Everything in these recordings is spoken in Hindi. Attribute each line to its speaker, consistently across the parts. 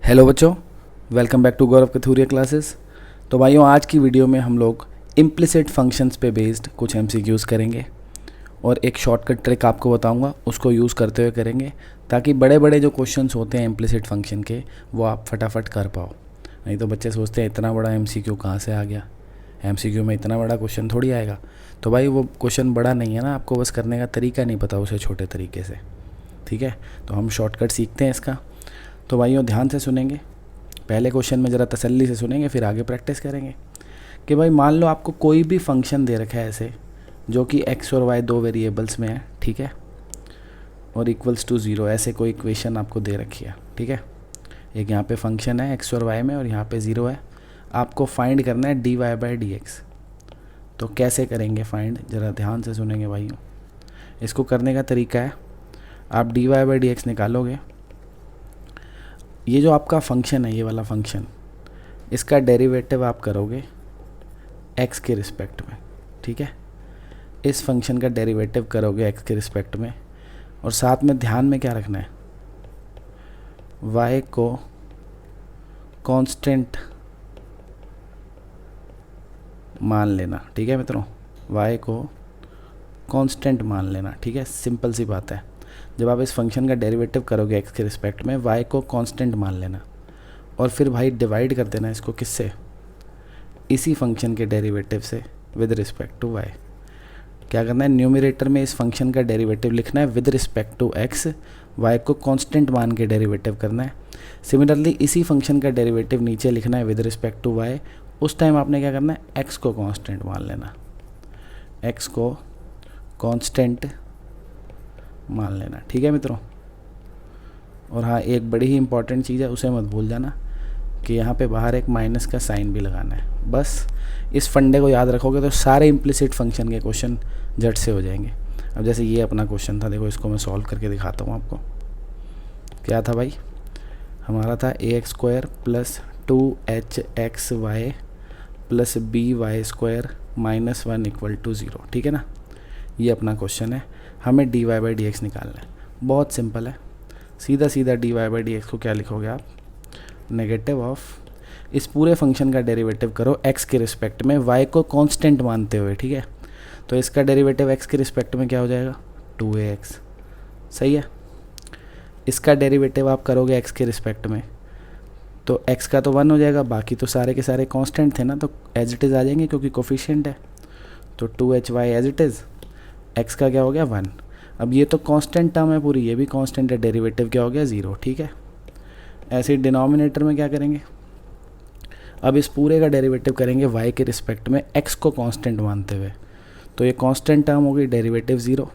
Speaker 1: हेलो बच्चों, welcome back to Gaurav Kathuria classes. तो भाइयों, आज की वीडियो में हम लोग इम्प्लिसिट फंक्शंस पे बेस्ड कुछ एमसीक्यूज़ करेंगे और एक शॉर्टकट ट्रिक आपको बताऊंगा, उसको यूज़ करते हुए करेंगे ताकि बड़े बड़े जो क्वेश्चंस होते हैं इम्प्लिसिट फंक्शन के वो आप फटाफट कर पाओ। नहीं तो बच्चे सोचते हैं इतना बड़ा एमसीक्यू कहाँ से आ गया, एमसीक्यू में इतना बड़ा क्वेश्चन थोड़ी आएगा। तो भाई वो क्वेश्चन बड़ा नहीं है ना, आपको बस करने का तरीका नहीं पता उसे छोटे तरीके से। ठीक है, तो हम शॉर्टकट सीखते हैं इसका। तो भाइयों ध्यान से सुनेंगे, पहले क्वेश्चन में ज़रा तसल्ली से सुनेंगे, फिर आगे प्रैक्टिस करेंगे। कि भाई मान लो आपको कोई भी फंक्शन दे रखा है ऐसे, जो कि x और y दो वेरिएबल्स में है, ठीक है, और इक्वल्स टू 0, ऐसे कोई इक्वेशन आपको दे रखी है। ठीक है, एक यहाँ पे फंक्शन है x और y में और यहाँ पे 0 है। आपको फाइंड करना है dy/dx। तो कैसे करेंगे फाइंड, ज़रा ध्यान से सुनेंगे भाइयों। इसको करने का तरीका है, आप dy/dx निकालोगे। ये जो आपका फंक्शन है, ये वाला फंक्शन, इसका डेरिवेटिव आप करोगे x के रिस्पेक्ट में। ठीक है, इस फंक्शन का डेरिवेटिव करोगे x के रिस्पेक्ट में, और साथ में ध्यान में क्या रखना है, y को कांस्टेंट मान लेना। ठीक है मित्रों, y को कांस्टेंट मान लेना। ठीक है, सिंपल सी बात है। जब आप इस फंक्शन का डेरिवेटिव करोगे x के रिस्पेक्ट में, y को कांस्टेंट मान लेना और फिर भाई डिवाइड कर देना इसको किससे, इसी फंक्शन के डेरिवेटिव से विद रिस्पेक्ट टू y। क्या करना है, न्यूमरेटर में इस फंक्शन का डेरिवेटिव लिखना है with respect to x, y को कांस्टेंट मान के डेरिवेटिव करना है। सिमिलरली इसी फंक्शन का डेरिवेटिव नीचे लिखना है विद रिस्पेक्ट टू y। उस टाइम आपने क्या करना है, x को कांस्टेंट मान लेना, x को कांस्टेंट मान लेना। ठीक है मित्रों, और हाँ, एक बड़ी ही इंपॉर्टेंट चीज़ है, उसे मत भूल जाना कि यहाँ पे बाहर एक माइनस का साइन भी लगाना है। बस इस फंडे को याद रखोगे तो सारे इम्प्लिसिट फंक्शन के क्वेश्चन झट से हो जाएंगे। अब जैसे ये अपना क्वेश्चन था, देखो इसको मैं सॉल्व करके दिखाता हूँ आपको। क्या था भाई, हमारा था ax² plus 2hxy plus by² minus 1 equal to 0। ठीक है ना, ये अपना क्वेश्चन है, हमें dy/dx निकालना है। बहुत सिंपल है, सीधा सीधा dy/dx को क्या लिखोगे आप, नेगेटिव ऑफ इस पूरे फंक्शन का डेरिवेटिव करो x के रिस्पेक्ट में, y को कांस्टेंट मानते हुए। ठीक है, तो इसका डेरिवेटिव x के रिस्पेक्ट में क्या हो जाएगा, 2ax। सही है, इसका डेरिवेटिव आप करोगे x के रिस्पेक्ट में, तो x का तो 1 हो जाएगा, बाकी तो सारे के सारे कांस्टेंट थे ना, तो एज इट इज़ आ जाएंगे क्योंकि कोफिशिएंट है। तो 2hy as it is, x का क्या हो गया 1। अब ये तो कांस्टेंट टर्म है पूरी, ये भी कांस्टेंट है, डेरिवेटिव क्या हो गया 0। ठीक है, ऐसे डिनोमिनेटर में क्या करेंगे, अब इस पूरे का डेरिवेटिव करेंगे y के रिस्पेक्ट में x को कांस्टेंट मानते हुए। तो ये कांस्टेंट टर्म हो गई, डेरिवेटिव 0।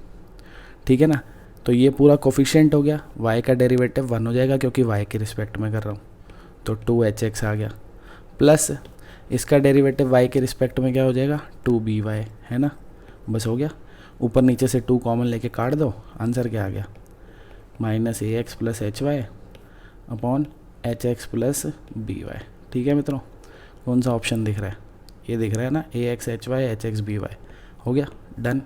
Speaker 1: ठीक है ना, तो ये पूरा कोफिशिएंट हो गया, y का डेरिवेटिव 1 हो जाएगा क्योंकि y के रिस्पेक्ट में कर रहा हूँ, तो 2hx आ गया, प्लस इसका डेरिवेटिव y के रिस्पेक्ट में क्या हो जाएगा, 2by, है ना। बस हो गया, ऊपर नीचे से 2 कॉमन लेके काट दो, आंसर क्या आ गया, minus ax plus hy upon hx plus by। ठीक है मित्रों, कौन सा ऑप्शन दिख रहा है, ये दिख रहा है ना, ax hy hx by। हो गया, डन।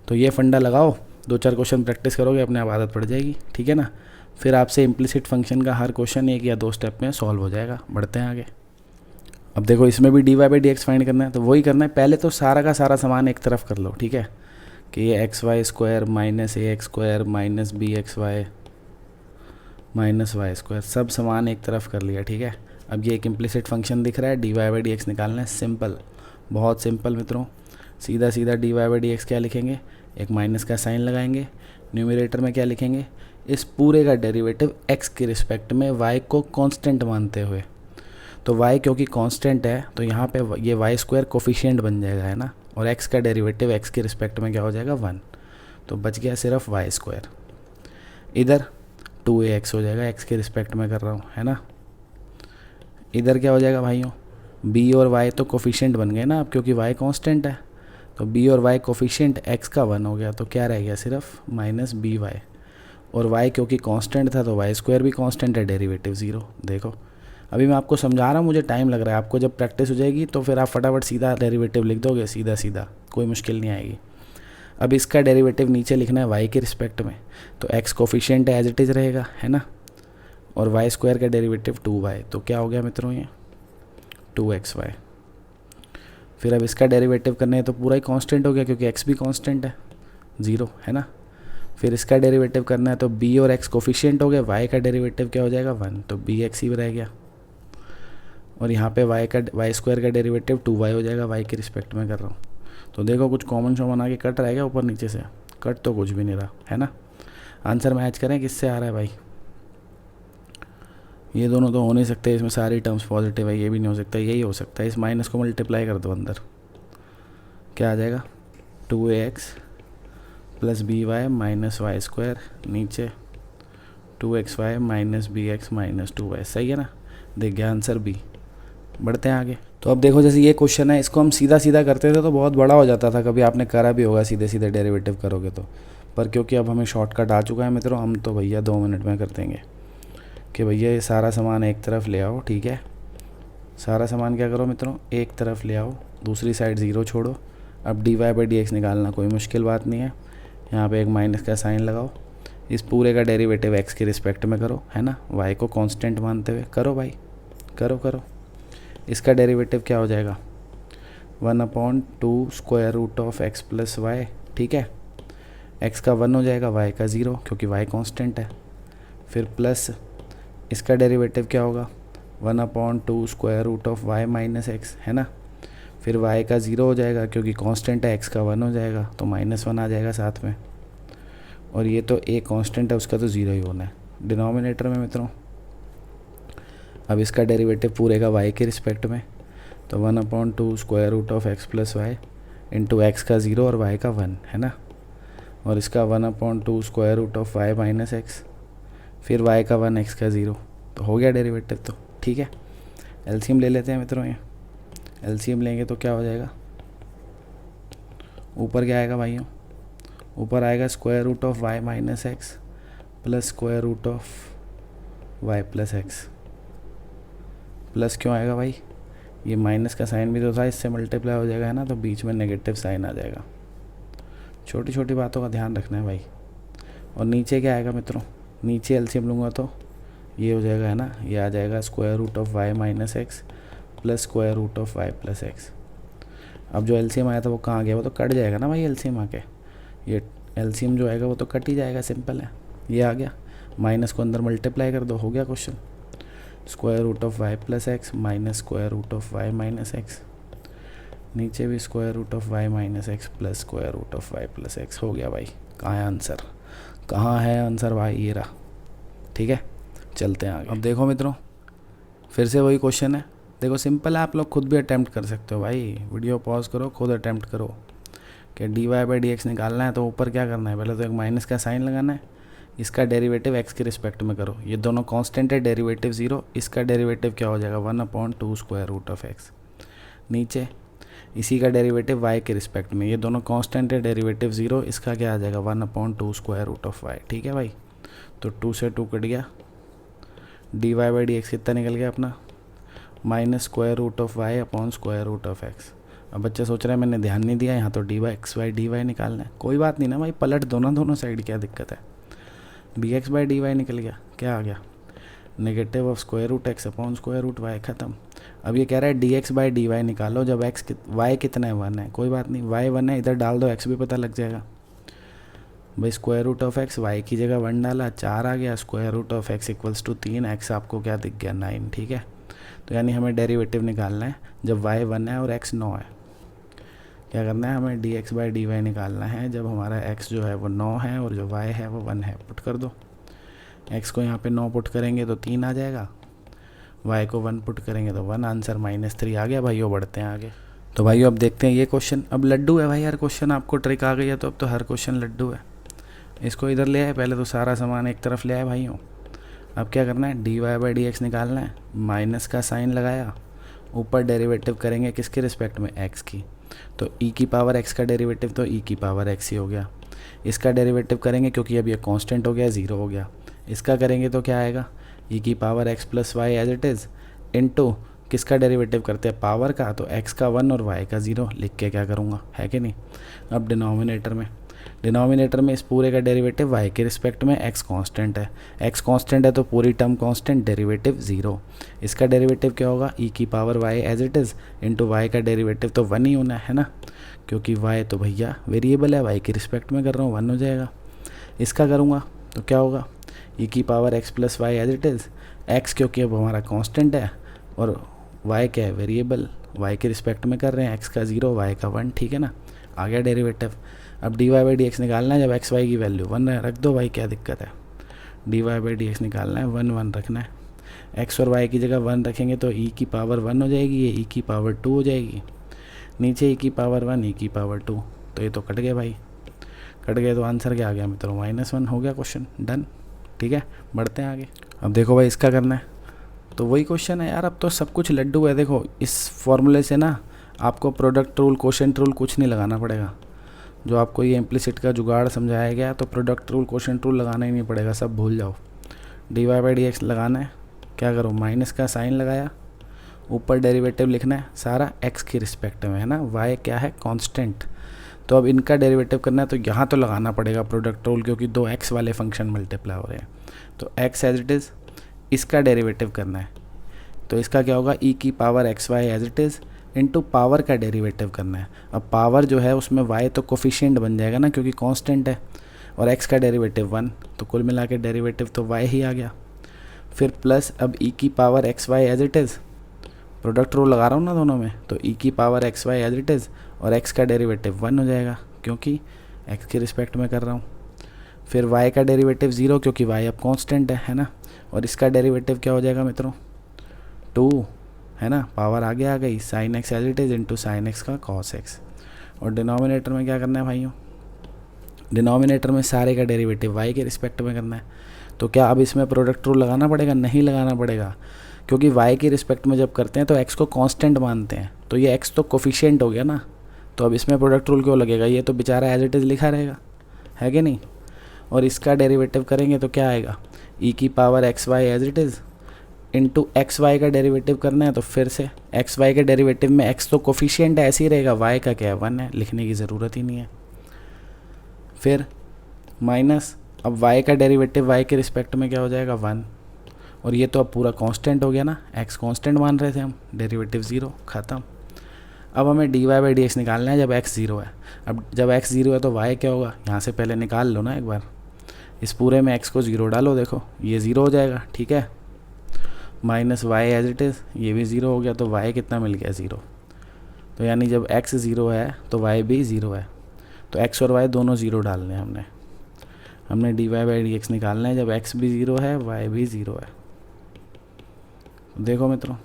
Speaker 1: तो ये फंडा लगाओ, 2-4 क्वेश्चन प्रैक्टिस करोगे, अपने आप आदत पड़ जाएगी। ठीक है ना, फिर आपसे इम्प्लिसिट फंक्शन का हर क्वेश्चन 1 या 2 स्टेप में सॉल्व हो जाएगा। बढ़ते हैं आगे। अब देखो इसमें भी dy/dx फाइंड करना है, तो वही करना है। पहले तो सारा का सारा सामान एक तरफ कर लो। ठीक है, कि ये xy² minus ax² minus bxy minus y², सब सामान एक तरफ कर लिया। ठीक है, अब ये एक इम्प्लिसिट फंक्शन दिख रहा है, dy/dx निकालना है। सिंपल, बहुत सिंपल मित्रों, सीधा सीधा dy/dx क्या लिखेंगे, एक माइनस का साइन लगाएंगे, न्यूमरेटर में क्या लिखेंगे, इस पूरे का डेरिवेटिव x के रिस्पेक्ट में y को कांस्टेंट मानते हुए। तो y क्योंकि कांस्टेंट है तो यहाँ पे ये y² कोफिशिएंट बन जाएगा, है ना, और x का डेरिवेटिव x के रिस्पेक्ट में क्या हो जाएगा 1, तो बच गया सिर्फ y²। इधर 2ax हो जाएगा, x के रिस्पेक्ट में कर रहा हूँ, है ना। इधर क्या हो जाएगा भाइयों, b और y तो कोफिशिएंट बन गए ना अब, क्योंकि y कांस्टेंट है, तो b और y कोफिशिएंट x का 1 हो गया, तो क्या रह गया सिर्फ माइनस by, और y क्योंकि कांस्टेंट था तो y² भी कांस्टेंट है, डेरिवेटिव 0। देखो अभी मैं आपको समझा रहा हूँ, मुझे टाइम लग रहा है, आपको जब प्रैक्टिस हो जाएगी तो फिर आप फटाफट सीधा डेरिवेटिव लिख दोगे, सीधा सीधा, कोई मुश्किल नहीं आएगी। अब इसका डेरिवेटिव नीचे लिखना है y के रिस्पेक्ट में, तो x coefficient as it is रहेगा, है ना, और वाई स्क्वायर का डेरिवेटिव 2y, तो क्या हो गया मित्रों ये 2xy। फिर अब इसका डेरिवेटिव करने हैं तो पूरा ही कांस्टेंट हो गया क्योंकि x भी कांस्टेंट है 0 है ना। फिर इसका डेरिवेटिव करना है तो b और x कोफिशिएंट हो गए, y का डेरिवेटिव क्या हो जाएगा 1, तो bx ही रह गया। और यहाँ पे वाई स्क्वायर का डेरिवेटिव 2y हो जाएगा, y के रिस्पेक्ट में कर रहा हूँ। तो देखो कुछ कॉमन शॉमन आके कट रहेगा ऊपर नीचे से, कट तो कुछ भी नहीं रहा है ना। आंसर मैच करें किससे आ रहा है भाई, ये दोनों तो हो नहीं सकते, इसमें सारी टर्म्स पॉजिटिव है, ये भी नहीं हो सकता, यही हो सकता है। इस माइनस को मल्टीप्लाई कर दो अंदर, क्या आ जाएगा 2ax plus by minus y square, नीचे 2xy minus bx minus 2y, सही है ना। देख गया आंसर बी। बढ़ते हैं आगे। तो अब देखो जैसे ये क्वेश्चन है, इसको हम सीधा सीधा करते थे तो बहुत बड़ा हो जाता था, कभी आपने करा भी होगा सीधे सीधे डेरिवेटिव करोगे तो, पर क्योंकि अब हमें शॉर्टकट आ चुका है मित्रों, हम तो भैया 2 मिनट में कर देंगे कि भैया ये सारा सामान एक तरफ ले आओ, ठीक है। सारा सामान क्या करो मित्रों, एक तरफ ले आओ, दूसरी साइड 0 छोड़ो। अब dy/dx निकालना कोई मुश्किल बात नहीं है, यहाँ पे एक माइनस का साइन लगाओ, इस पूरे का डेरिवेटिव x के रिस्पेक्ट में करो, है ना, y को कांस्टेंट मानते हुए करो भाई, करो। इसका डेरिवेटिव क्या हो जाएगा 1/2 square root of x plus y, ठीक है। x का 1 हो जाएगा, y का 0 क्योंकि y कांस्टेंट है। फिर प्लस इसका डेरिवेटिव क्या होगा 1/2 square root of y minus x, है ना। फिर y का 0 हो जाएगा क्योंकि कांस्टेंट है, x का 1 हो जाएगा तो -1 आ जाएगा साथ में। और ये तो एक कांस्टेंट है, उसका तो 0 ही होना है डिनोमिनेटर में मित्रों। अब इसका डेरिवेटिव पूरे का y के रिस्पेक्ट में, तो 1/2 square root of x plus y into x का 0 और y का 1, है ना। और इसका 1/2 square root of y minus x, फिर y का 1 x का 0, तो हो गया डेरिवेटिव तो, ठीक है। एलसीएम ले लेते हैं मित्रों, ये एलसीएम लेंगे तो क्या हो जाएगा, ऊपर क्या आएगा भाइयों, ऊपर आएगा square root of y minus x plus square root of y plus x. Plus क्यों आएगा भाई, ये माइनस का साइन भी तो था, इससे मल्टीप्लाई हो जाएगा, है ना, तो बीच में नेगेटिव साइन आ जाएगा। छोटी छोटी बातों का ध्यान रखना है भाई। और नीचे क्या आएगा मित्रों, नीचे एलसीएम लूँगा तो ये हो जाएगा, है ना, ये आ जाएगा square root of y minus x plus square root of y plus x. अब जो एलसीएम आया था वो कहाँ गया, वो तो कट जाएगा ना भाई एलसीएम आके, ये एलसीएम जो आएगा वो तो कट ही जाएगा, सिंपल है। ये आ गया, माइनस को अंदर मल्टीप्लाई कर दो, हो गया question. Square root of y plus x minus square root of y minus x, नीचे भी square root of y minus x plus square root of y plus x, हो गया भाई। कहाँ है आंसर, कहाँ है आंसर भाई, ये रहा, ठीक है। चलते हैं आगे। अब देखो मित्रों, फिर से वही क्वेश्चन है, देखो सिंपल है, आप लोग खुद भी अटैम्प्ट कर सकते हो भाई, वीडियो पॉज करो, खुद अटैम्प्ट करो कि dy/dx निकालना है तो ऊपर क्या करना है, पहले तो एक माइनस का साइन लगाना है, इसका डेरिवेटिव x के रिस्पेक्ट में करो, ये दोनों कांस्टेंट है, डेरिवेटिव 0, इसका डेरिवेटिव क्या हो जाएगा 1/2 स्क्वायर रूट ऑफ x, नीचे इसी का डेरिवेटिव y के रिस्पेक्ट में, ये दोनों कांस्टेंट है, डेरिवेटिव 0, इसका क्या आ जाएगा 1/2 स्क्वायर रूट ऑफ y, ठीक है भाई। तो 2 से 2 कट गया, dy/dx कितना निकल गया अपना minus square root of y upon square root of x। अब बच्चा सोच रहा है मैंने ध्यान नहीं दिया, यहाँ तो dx/dy निकालना है, कोई बात नहीं ना भाई, पलट दो ना दोनों साइड, क्या दिक्कत है। dx/dy निकल गया, क्या आ गया negative of square root x upon square root y, ख़त्म। अब ये कह रहा है dx/dy निकालो जब y कितना है 1 है, कोई बात नहीं, y 1 है, इधर डाल दो x भी पता लग जाएगा भाई। Square root of x, y की जगह 1 डाला, 4 आ गया, square root of x equals to 3, x आपको क्या दिख गया 9, ठीक है। तो यानी हमें डेरिवेटिव निकालना है जब y 1 है और x 9 है। क्या करना है, हमें dx/dy निकालना है जब हमारा x जो है वो 9 है और जो y है वो 1 है। पुट कर दो, x को यहाँ पे 9 पुट करेंगे तो 3 आ जाएगा, y को 1 पुट करेंगे तो 1, आंसर -3 आ गया भाइयों। बढ़ते हैं आगे। तो भाइयों अब देखते हैं ये क्वेश्चन, अब लड्डू है भाई हर क्वेश्चन, आपको ट्रिक आ गई है तो अब तो हर क्वेश्चन लड्डू है। इसको इधर ले आए, पहले तो सारा सामान एक तरफ ले आए भाइयों। अब क्या करना है, dy/dx निकालना है, माइनस का साइन लगाया, ऊपर डेरिवेटिव करेंगे किसके रिस्पेक्ट में, x की, तो e की पावर x का डेरिवेटिव तो e की पावर x ही हो गया। इसका डेरिवेटिव करेंगे क्योंकि अब ये कांस्टेंट हो गया, 0 हो गया, इसका करेंगे तो क्या आएगा e की power x plus y as it is into किसका डेरिवेटिव करते हैं, पावर का, तो x का 1 और y का 0 लिख के क्या करूँगा, है कि नहीं। अब डिनोमिनेटर में डिनोमिनेटर में इस पूरे का डेरिवेटिव y के रिस्पेक्ट में, x कांस्टेंट है, x कांस्टेंट है तो पूरी टर्म कांस्टेंट, डेरिवेटिव 0। इसका डेरिवेटिव क्या होगा, e की power y as it is into y का डेरिवेटिव तो 1 ही होना है ना, क्योंकि y तो भैया वेरिएबल है, y के रिस्पेक्ट में कर रहा हूँ, 1 हो जाएगा। इसका करूँगा तो क्या होगा, e की power x plus y as it is, x क्योंकि अब हमारा कांस्टेंट है और y क्या है, वेरिएबल, y के रिस्पेक्ट में कर रहे हैं, x का 0 y का 1, ठीक है ना, आ गया डेरिवेटिव। अब dy बाई डी एक्स निकालना है, जब x y की वैल्यू 1 रख दो भाई, क्या दिक्कत है, dy बाई डी एक्स निकालना है, 1 1 रखना है, x और y की जगह 1 रखेंगे तो e की पावर 1 हो जाएगी, ये e की पावर 2 हो जाएगी, नीचे e की पावर 1 e की पावर 2, तो ये तो कट गए भाई, कट गए तो आंसर क्या आ गया मित्रों, -1 हो गया क्वेश्चन, डन। ठीक है, बढ़ते हैं आगे। अब देखो भाई इसका करना है, तो वही क्वेश्चन है यार, अब तो सब कुछ लड्डू है। देखो इस फॉर्मूले से ना आपको प्रोडक्ट रूल, क्वोशंट रूल कुछ नहीं लगाना पड़ेगा, जो आपको ये इम्प्लिसिट का जुगाड़ समझाया गया, तो प्रोडक्ट रूल, क्वोशंट रूल लगाना ही नहीं पड़ेगा, सब भूल जाओ। dy बाई डी एक्स लगाना है, क्या करो, माइनस का साइन लगाया, ऊपर डेरिवेटिव लिखना है सारा x के रिस्पेक्ट में, है ना, y क्या है, कांस्टेंट, तो अब इनका डेरिवेटिव करना है तो यहाँ तो लगाना पड़ेगा प्रोडक्ट रूल, क्योंकि दो x वाले फंक्शन मल्टीप्लाई हो रहे हैं, तो x एज इट इज़, इसका डेरिवेटिव करना है, तो इसका क्या होगा, e की power x y as it is into power का डेरिवेटिव करना है। अब पावर जो है उसमें y तो कोफिशिएंट बन जाएगा ना, क्योंकि कांस्टेंट है, और x का डेरिवेटिव 1, तो कुल मिला के डेरिवेटिव तो y ही आ गया। फिर प्लस अब e की power x y as it is, product rule लगा रहा हूँ ना दोनों में, तो e की power x y as it is, और x का डेरिवेटिव 1 हो जाएगा, क्योंकि x के रिस्पेक्ट में कर रहा हूँ। फिर y का डेरिवेटिव 0, क्योंकि y अब कांस्टेंट है ना, और इसका डेरिवेटिव क्या हो जाएगा मित्रों, 2, है ना, पावर आगे आ गई, sine x as it is into sine x का कॉस x, और डिनोमिनेटर में क्या करना है भाइयों, डिनोमिनेटर में सारे का डेरिवेटिव y के रिस्पेक्ट में करना है। तो क्या अब इसमें प्रोडक्ट रूल लगाना पड़ेगा, नहीं लगाना पड़ेगा, क्योंकि y के रिस्पेक्ट में जब करते हैं तो x को कांस्टेंट मानते हैं, तो ये x तो कोफिशिएंट हो गया ना, तो अब इसमें प्रोडक्ट रूल क्यों लगेगा, ये तो बेचारा एज इट इज़ लिखा रहेगा, है कि नहीं। और इसका डेरिवेटिव करेंगे तो क्या आएगा, e की power x y as it is into x y का डेरिवेटिव करना है, तो फिर से एक्स वाई के डेरिवेटिव में x तो कोफिशिएंट ऐसे ही रहेगा, y का क्या है 1 है, लिखने की ज़रूरत ही नहीं है। फिर माइनस, अब y का डेरिवेटिव y के रिस्पेक्ट में क्या हो जाएगा 1, और ये तो अब पूरा कांस्टेंट हो गया ना, x कांस्टेंट मान रहे थे हम, डेरिवेटिव 0, ख़त्म। अब हमें dy बाई डी एक्स निकालना है जब x 0 है। अब जब x 0 है तो y क्या होगा, यहाँ से पहले निकाल लो ना एक बार, इस पूरे में x को 0 डालो, देखो ये 0 हो जाएगा, ठीक है, minus y as it is, ये भी 0 हो गया, तो y कितना मिल गया 0, तो यानी जब x 0 है तो y भी 0 है, तो x और y दोनों 0 डालने हैं हमने dy बाई डी एक्स निकालना है जब x भी 0 है y भी 0 है। देखो मित्रों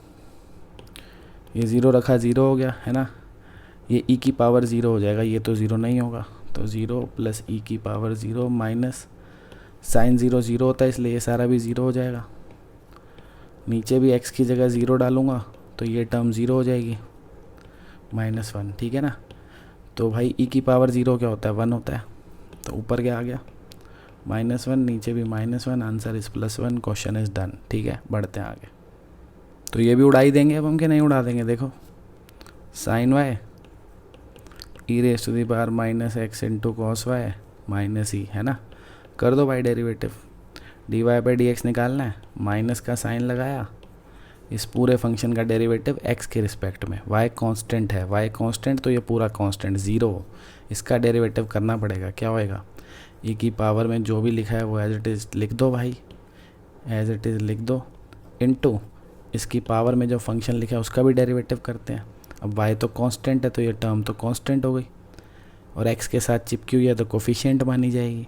Speaker 1: ये 0 रखा 0 हो गया, है ना, ये e की पावर 0 हो जाएगा, ये तो 0 नहीं होगा, तो 0 प्लस e की पावर 0 माइनस साइन 0 0 होता है, इसलिए ये सारा भी 0 हो जाएगा, नीचे भी x की जगह 0 डालूँगा तो ये टर्म 0 हो जाएगी, -1, ठीक है ना। तो भाई e की पावर 0 क्या होता है, 1 होता है, तो ऊपर क्या आ गया -1, नीचे भी -1, answer is +1, question is done. ठीक है, बढ़ते हैं आगे। तो ये भी उड़ा ही देंगे अब हम, कि नहीं उड़ा देंगे, देखो sine y e⁻⁻x into cos y minus e, है ना, कर दो भाई derivative, dy by d x निकालना है, माइनस का साइन लगाया, इस पूरे फंक्शन का डेरिवेटिव x के रिस्पेक्ट में, y कांस्टेंट है, y कांस्टेंट तो ये पूरा कांस्टेंट 0, इसका डेरिवेटिव करना पड़ेगा, क्या होएगा, e की पावर में जो भी लिखा है वो एज इट इज़ लिख दो भाई, एज इट इज़ लिख दो, इनटू इसकी पावर में जो फंक्शन लिखा है उसका भी डेरिवेटिव करते हैं। अब y तो कांस्टेंट है तो ये टर्म तो कांस्टेंट हो गई, और x के साथ चिपकी हुई है तो कोफिशिएंट मानी जाएगी,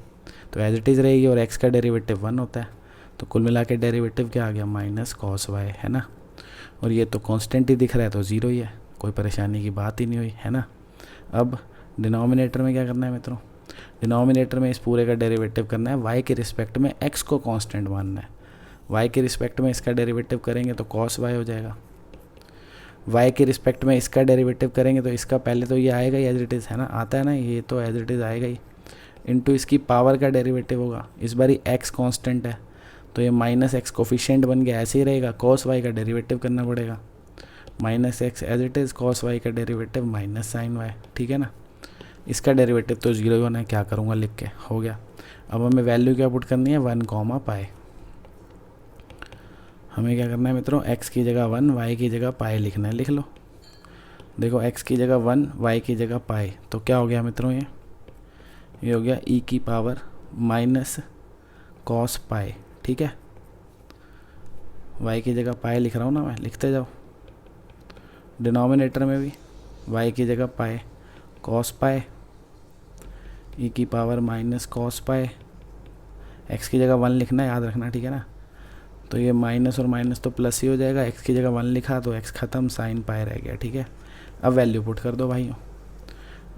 Speaker 1: तो एज इट इज़ रहेगी, और x का डेरिवेटिव 1 होता है, तो कुल मिला के डेरिवेटिव क्या आ गया, माइनस कॉस y, है ना, और ये तो कांस्टेंट ही दिख रहा है तो 0 ही है, कोई परेशानी की बात ही नहीं हुई, है ना। अब डिनोमिनेटर में क्या करना है मित्रों, डिनोमिनेटर में इस पूरे का डेरिवेटिव करना है, y के रिस्पेक्ट में x को कांस्टेंट मानना है, y के रिस्पेक्ट में इसका डेरिवेटिव करेंगे तो कॉस y हो जाएगा, y के रिस्पेक्ट में इसका डेरिवेटिव करेंगे तो इसका पहले तो ये आएगा ही एज इट इज़, है ना, आता है ना, ये तो एज इट इज़ आएगा ही, इनटू इसकी पावर का डेरिवेटिव होगा, इस बार ही x कांस्टेंट है तो ये -x कोफिशिएंट बन गया, ऐसे ही रहेगा, cos y का डेरिवेटिव करना पड़ेगा, -x as it is, cos y का डेरिवेटिव माइनस साइन y, ठीक है ना। इसका डेरिवेटिव तो 0 होना है, क्या करूँगा लिख के, हो गया। अब हमें वैल्यू क्या पुट करनी है, 1 कॉमा पाई। हमें क्या करना है मित्रों, x की जगह 1, y की जगह पाई लिखना है, लिख लो। देखो x की जगह 1, y की जगह पाई, तो क्या हो गया मित्रों, ये हो गया e की पावर माइनस कॉस पाई, ठीक है। y की जगह पाई लिख रहा हूँ ना मैं, लिखते जाओ। डिनोमिनेटर में भी y की जगह पाई कॉस पाई, e की power minus cos pi, x की जगह 1 लिखना है, याद रखना, ठीक है ना। तो ये माइनस और माइनस तो प्लस ही हो जाएगा, x की जगह 1 लिखा तो x ख़त्म, साइन पाई रह गया, ठीक है। अब वैल्यू पुट कर दो भाइयों,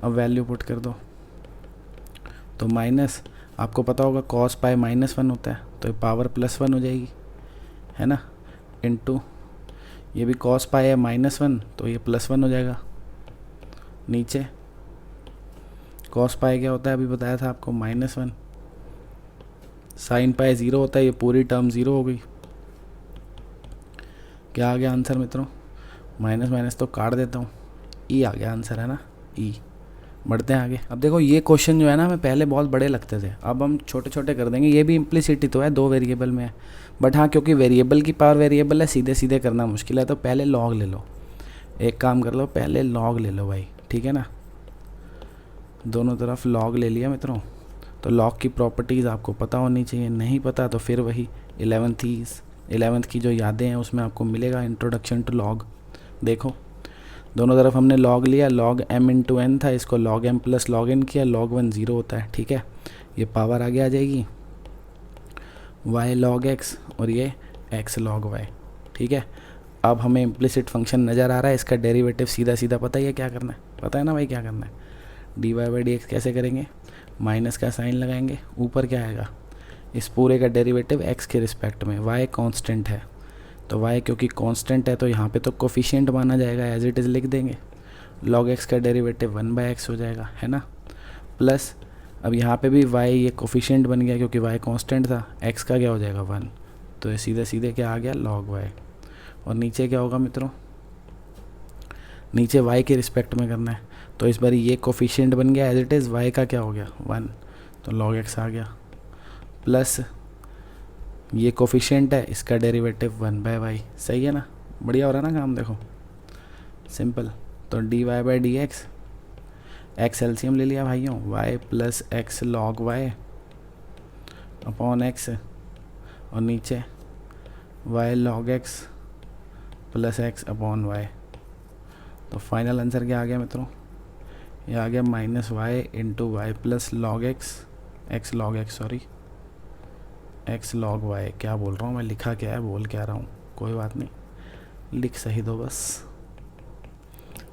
Speaker 1: अब वैल्यू पुट कर दो। तो माइनस, आपको पता होगा कॉस पाई -1 होता है, तो ये पावर +1 हो जाएगी, है ना, इनटू ये भी कॉस पाई है -1, तो ये +1 हो जाएगा। नीचे कॉस पाई क्या होता है, अभी बताया था आपको, -1। साइन पाई 0 होता है, ये पूरी टर्म 0 हो गई। क्या आ गया आंसर मित्रों, माइनस माइनस तो काट देता हूँ, ई आ गया आंसर, है ना, ई। बढ़ते हैं आगे। अब देखो ये क्वेश्चन जो है ना, हमें पहले बहुत बड़े लगते थे, अब हम छोटे छोटे कर देंगे। ये भी इम्प्लिसिटी तो है, 2 वेरिएबल में है, बट हाँ क्योंकि वेरिएबल की पावर वेरिएबल है, सीधे सीधे करना मुश्किल है, तो पहले लॉग ले लो। एक काम कर लो, पहले लॉग ले लो भाई, ठीक है ना। दोनों तरफ लॉग ले लिया मित्रों। तो लॉग की प्रॉपर्टीज़ आपको पता होनी चाहिए, नहीं पता तो फिर वही 11th की जो यादें हैं उसमें आपको मिलेगा इंट्रोडक्शन टू लॉग। देखो दोनों तरफ हमने लॉग लिया, लॉग m इंटू एन था, इसको log m plus log n किया, log 1 0 होता है, ठीक है। ये पावर आगे आ जाएगी y log x और ये x log y, ठीक है। अब हमें इम्प्लिसिट फंक्शन नज़र आ रहा है, इसका डेरिवेटिव सीधा सीधा पता ही है क्या करना है, पता है ना भाई क्या करना है। dy बाई डी एक्स कैसे करेंगे, माइनस का साइन लगाएंगे, ऊपर क्या आएगा, इस पूरे का डेरिवेटिव x के रिस्पेक्ट में, y कांस्टेंट है, तो y क्योंकि कांस्टेंट है तो यहाँ पे तो कोफिशिएंट माना जाएगा, एज इट इज़ लिख देंगे। log x का डेरिवेटिव 1/x हो जाएगा, है ना, प्लस अब यहाँ पे भी y ये कोफिशिएंट बन गया क्योंकि y कांस्टेंट था, x का क्या हो जाएगा 1, तो ये सीधे सीधे क्या आ गया log y। और नीचे क्या होगा मित्रों, नीचे y के रिस्पेक्ट में करना है, तो इस बार ये कोफिशिएंट बन गया एज इट इज़, y का क्या हो गया 1, तो log x आ गया, प्लस ये कोफिशिएंट है, इसका डेरिवेटिव 1/y, सही है ना, बढ़िया हो रहा है ना काम, देखो सिंपल। तो dy by d x, x LCM ले लिया भाइयों, y plus x log y upon x, और नीचे y log x plus x upon y। तो फाइनल आंसर क्या आ गया मित्रों, ये आ गया -y into y plus log x log x, sorry x log y। क्या बोल रहा हूँ मैं, लिखा क्या है, बोल क्या रहा हूँ, कोई बात नहीं, लिख सही दो बस।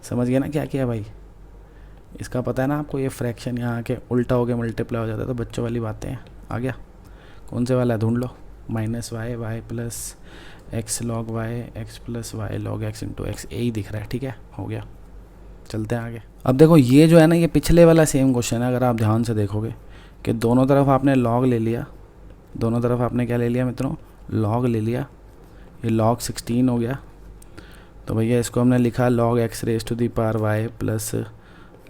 Speaker 1: समझ गया ना क्या किया भाई, इसका पता है ना आपको, ये फ्रैक्शन यहाँ के उल्टा हो गया, मल्टीप्लाई हो जाता है, तो बच्चों वाली बातें हैं। आ गया, कौन से वाला है ढूंढ लो, -y y plus x log y x plus y log x into x, यही दिख रहा है, ठीक है, हो गया। चलते हैं आगे। अब देखो ये जो है ना, ये पिछले वाला सेम क्वेश्चन है, अगर आप ध्यान से देखोगे कि दोनों तरफ आपने लॉग ले लिया, दोनों तरफ आपने क्या ले लिया मित्रों, लॉग ले लिया, ये log 16 हो गया, तो भैया इसको हमने लिखा log x raise to the power y प्लस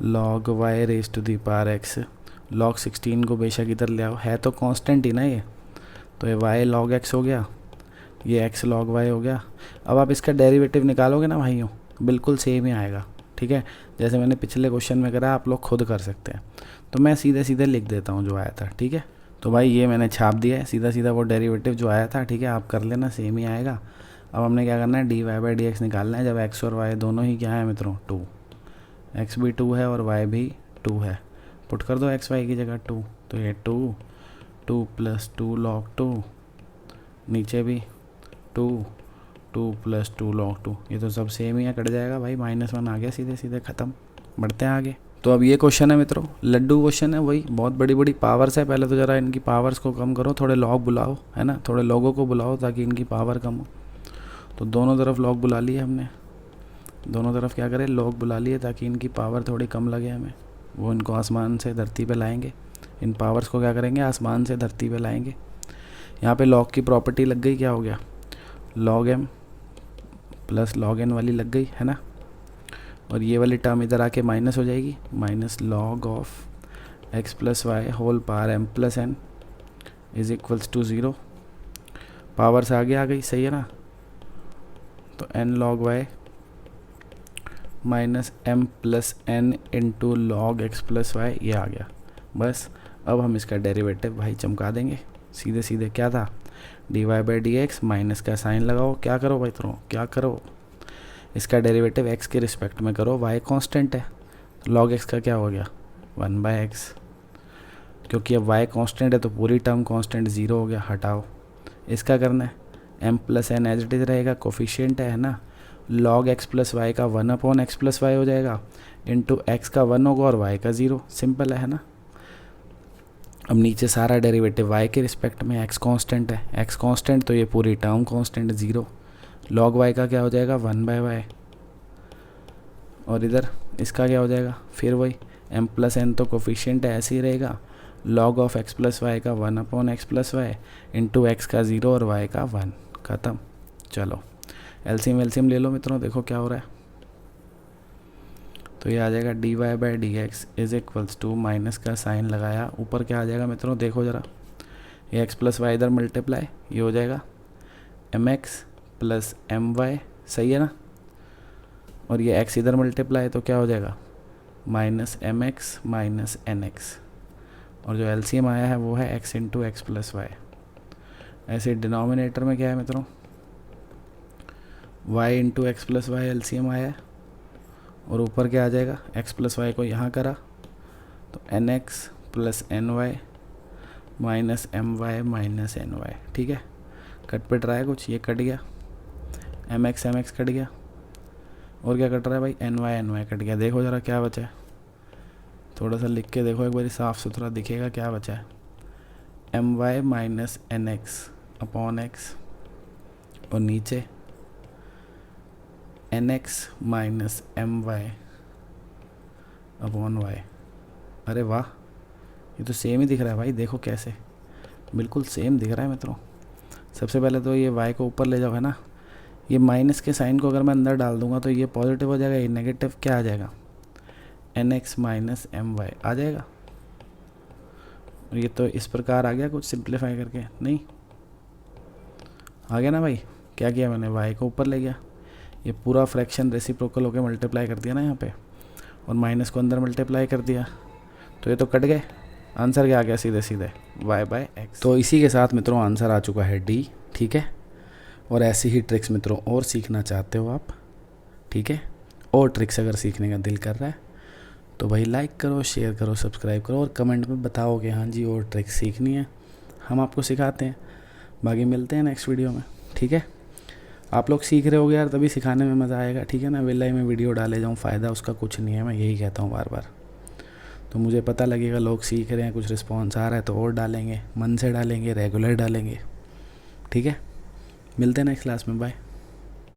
Speaker 1: log y raise to the power x। log 16 को बेशक इधर ले आओ, है तो कांस्टेंट ही ना ये, तो ये y log x हो गया, ये x log y हो गया। अब आप इसका डेरिवेटिव निकालोगे ना भाइयों, बिल्कुल सेम ही आएगा, ठीक है, जैसे मैंने पिछले क्वेश्चन में करा, आप लोग खुद कर सकते हैं। तो मैं सीधे सीधे लिख देता हूँ जो आया था, ठीक है। तो भाई ये मैंने छाप दिया है, सीधा सीधा वो डेरिवेटिव जो आया था, ठीक है, आप कर लेना, सेम ही आएगा। अब हमने क्या करना है, dy बाई डी एक्स निकालना है, जब x और y दोनों ही क्या है मित्रों 2, x भी 2 है और y भी 2 है, पुट कर दो x y की जगह 2, तो ये 2 प्लस 2 log 2, नीचे भी 2 प्लस 2 log 2, ये तो सब सेम ही है, कट जाएगा भाई, -1 आ गया, सीधे सीधे ख़त्म। बढ़ते हैं आगे। तो अब ये क्वेश्चन है मित्रों, लड्डू क्वेश्चन है, वही बहुत बड़ी बड़ी पावर्स है, पहले तो ज़रा इनकी पावर्स को कम करो, थोड़े लॉग बुलाओ, है ना, थोड़े लोगों को बुलाओ ताकि इनकी पावर कम हो। तो दोनों तरफ लॉग बुला लिए हमने, दोनों तरफ क्या करें, लॉग बुला लिए ताकि इनकी पावर थोड़ी कम लगे हमें, वो इनको आसमान से धरती पे लाएंगे, इन पावर्स को क्या करेंगे, आसमान से धरती पे लाएंगे। यहाँ पे लॉग की प्रॉपर्टी लग गई, क्या हो गया, log m plus log n वाली लग गई, है ना। और ये वाली टर्म इधर आके माइनस हो जाएगी, minus log of x plus y whole power m plus n is equals to 0। Power से आगे आ गई, सही है ना। तो n log y minus m plus n into log x plus y, ये आ गया। बस अब हम इसका डेरिवेटिव भाई चमका देंगे सीधे सीधे। क्या था, d y by d x, minus का साइन लगाओ, क्या करो भाई तो क्या करो, इसका डेरिवेटिव एक्स के रिस्पेक्ट में करो, वाई कांस्टेंट है, लॉग एक्स का क्या हो गया 1/x। क्योंकि अब वाई कांस्टेंट है तो पूरी टर्म कांस्टेंट 0 हो गया, हटाओ। इसका करना है m plus n as it is रहेगा, कोफिशिएंट है ना, लॉग एक्स प्लस वाई का 1/x प्लस वाई हो जाएगा, इंटू एक्स का 1 होगा और वाई का 0, सिंपल है ना। अब नीचे सारा डेरिवेटिव y के रिस्पेक्ट में, x कांस्टेंट है, x कांस्टेंट तो ये पूरी टर्म कांस्टेंट 0, log y का क्या हो जाएगा 1/y, और इधर इसका क्या हो जाएगा फिर वही m प्लस एन तो कोफिशिएंट है ऐसे ही रहेगा, log of x plus y का 1/x plus y into x का 0 और y का 1, ख़त्म। चलो एलसीएम एलसीएम ले लो मित्रों, देखो क्या हो रहा है। तो ये आ जाएगा d y by d x is equals to, minus का साइन लगाया, ऊपर क्या आ जाएगा मित्रों देखो ज़रा, ये एक्स प्लस वाई इधर मल्टीप्लाई, ये हो जाएगा m x plus m y, सही है ना। और ये एक्स इधर मल्टीप्लाई तो क्या हो जाएगा minus m x minus n x, और जो एलसीएम आया है वो है x into x plus y. ऐसे डिनोमिनेटर में क्या है मित्रों, y into x plus y LCM आया है, और ऊपर क्या आ जाएगा x प्लस वाई को यहाँ करा तो n x plus n y minus m y minus n y, ठीक है। कट पिट रहा है कुछ, ये कट गया, एम एक्स कट गया, और क्या कट रहा है भाई एन वाई कट गया। देखो ज़रा क्या बचा है, थोड़ा सा लिख के देखो एक बार, साफ़ सुथरा दिखेगा क्या बचा है, m y minus n x upon x, और नीचे n x minus m y upon y. अरे वाह, ये तो सेम ही दिख रहा है भाई, देखो कैसे बिल्कुल सेम दिख रहा है मित्रों। सबसे पहले तो ये y को ऊपर ले जाओ है ना, ये माइनस के साइन को अगर मैं अंदर डाल दूंगा तो ये पॉजिटिव हो जाएगा, ये नेगेटिव क्या आ जाएगा n x minus m y आ जाएगा। और ये तो इस प्रकार आ गया कुछ सिंप्लीफाई करके, नहीं आ गया ना भाई। क्या किया मैंने, y को ऊपर ले गया, ये पूरा फ्रैक्शन रेसिप्रोकल होकर मल्टीप्लाई कर दिया ना यहाँ पे, और माइनस को अंदर मल्टीप्लाई कर दिया, तो ये तो कट गए, आंसर क्या आ गया सीधे सीधे y/x। तो इसी के साथ मित्रों आंसर आ चुका है D, ठीक है। और ऐसी ही ट्रिक्स मित्रों और सीखना चाहते हो आप, ठीक है, और ट्रिक्स अगर सीखने का दिल कर रहा है तो भाई लाइक करो, शेयर करो, सब्सक्राइब करो, और कमेंट में बताओ कि हाँ जी और ट्रिक्स सीखनी है, हम आपको सिखाते हैं। बाकी मिलते हैं नेक्स्ट वीडियो में, ठीक है। आप लोग सीख रहे होगे यार, तभी सिखाने में मज़ा आएगा, ठीक है ना। वेलाई में वीडियो डाले जाऊँ, फ़ायदा उसका कुछ नहीं है, मैं यही कहता हूँ बार बार। तो मुझे पता लगेगा लोग सीख रहे हैं, कुछ रिस्पॉन्स आ रहा है तो और डालेंगे, मन से डालेंगे, रेगुलर डालेंगे, ठीक है। मिलते हैं नेक्स्ट क्लास में, बाय।